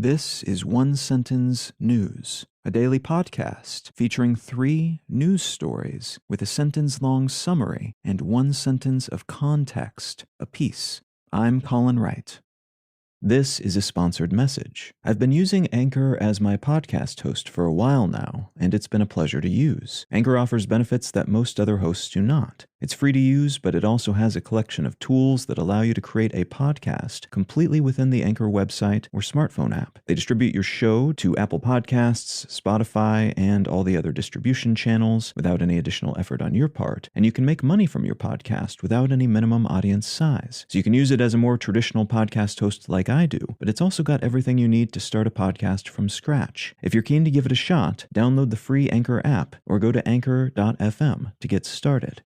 This is One Sentence News, a daily podcast featuring 3 news stories with a sentence-long summary and 1 sentence of context apiece. I'm Colin Wright. This is a sponsored message. I've been using Anchor as my podcast host for a while now, and it's been a pleasure to use. Anchor offers benefits that most other hosts do not. It's free to use, but it also has a collection of tools that allow you to create a podcast completely within the Anchor website or smartphone app. They distribute your show to Apple Podcasts, Spotify, and all the other distribution channels without any additional effort on your part, and you can make money from your podcast without any minimum audience size. So you can use it as a more traditional podcast host like I do, but it's also got everything you need to start a podcast from scratch. If you're keen to give it a shot, download the free Anchor app or go to anchor.fm to get started.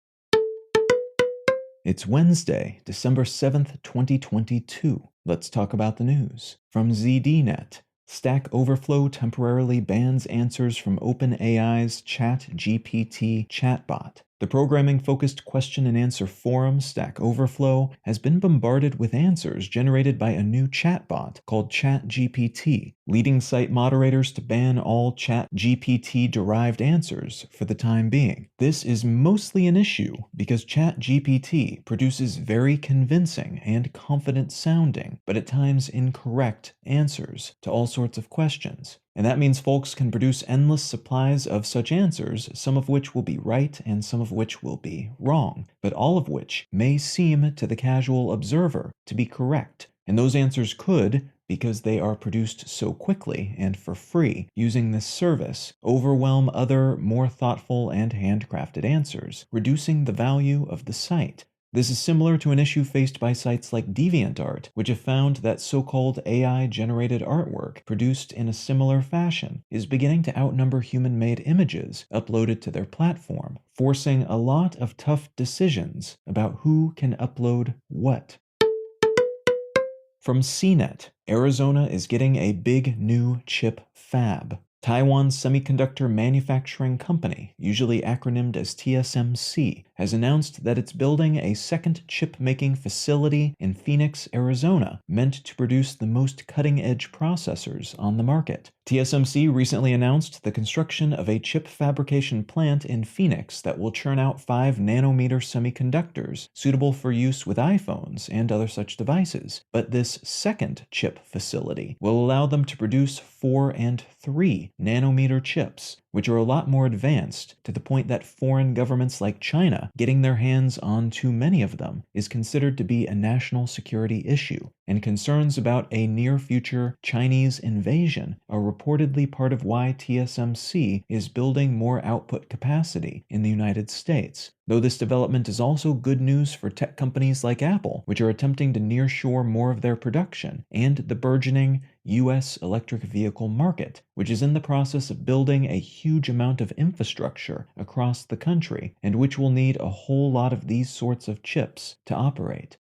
It's Wednesday, December 7th, 2022. Let's talk about the news. From ZDNet, Stack Overflow temporarily bans answers from OpenAI's ChatGPT chatbot. The programming-focused question-and-answer forum, Stack Overflow, has been bombarded with answers generated by a new chatbot called ChatGPT, leading site moderators to ban all ChatGPT-derived answers for the time being. This is mostly an issue because ChatGPT produces very convincing and confident-sounding, but at times incorrect, answers to all sorts of questions. And that means folks can produce endless supplies of such answers, some of which will be right and some of which will be wrong, but all of which may seem to the casual observer to be correct. And those answers could, because they are produced so quickly and for free using this service, overwhelm other, more thoughtful and handcrafted answers, reducing the value of the site. This is similar to an issue faced by sites like DeviantArt, which have found that so-called AI-generated artwork produced in a similar fashion is beginning to outnumber human-made images uploaded to their platform, forcing a lot of tough decisions about who can upload what. From CNET, Arizona is getting a big new chip fab. Taiwan Semiconductor Manufacturing Company, usually acronymed as TSMC, has announced that it's building a second chip-making facility in Phoenix, Arizona, meant to produce the most cutting-edge processors on the market. TSMC recently announced the construction of a chip fabrication plant in Phoenix that will churn out 5-nanometer semiconductors suitable for use with iPhones and other such devices. But this second chip facility will allow them to produce 4 and 3-nanometer chips, which are a lot more advanced, to the point that foreign governments like China getting their hands on too many of them is considered to be a national security issue, and concerns about a near-future Chinese invasion are reportedly part of why TSMC is building more output capacity in the United States. Though this development is also good news for tech companies like Apple, which are attempting to nearshore more of their production, and the burgeoning U.S. electric vehicle market, which is in the process of building a huge amount of infrastructure across the country, and which will need a whole lot of these sorts of chips to operate.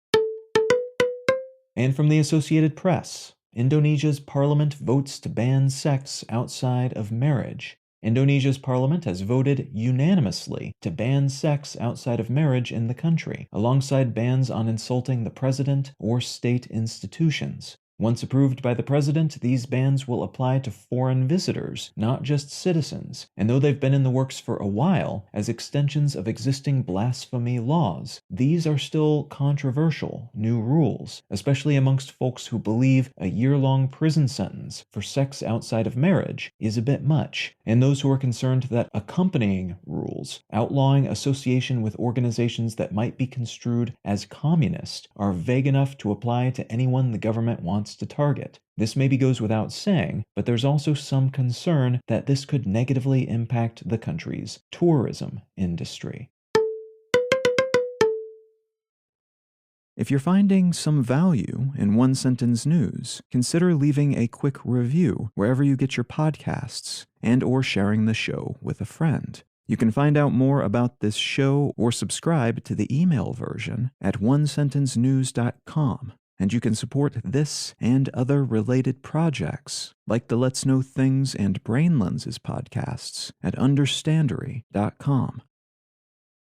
And from the Associated Press, Indonesia's parliament votes to ban sex outside of marriage. Indonesia's parliament has voted unanimously to ban sex outside of marriage in the country, alongside bans on insulting the president or state institutions. Once approved by the president, these bans will apply to foreign visitors, not just citizens, and though they've been in the works for a while as extensions of existing blasphemy laws, these are still controversial new rules, especially amongst folks who believe a year-long prison sentence for sex outside of marriage is a bit much, and those who are concerned that accompanying rules, outlawing association with organizations that might be construed as communist, are vague enough to apply to anyone the government wants to target. This maybe goes without saying, but there's also some concern that this could negatively impact the country's tourism industry. If you're finding some value in One Sentence News, consider leaving a quick review wherever you get your podcasts and/or sharing the show with a friend. You can find out more about this show or subscribe to the email version at onesentencenews.com. And you can support this and other related projects, like the Let's Know Things and Brain Lenses podcasts, at understandery.com.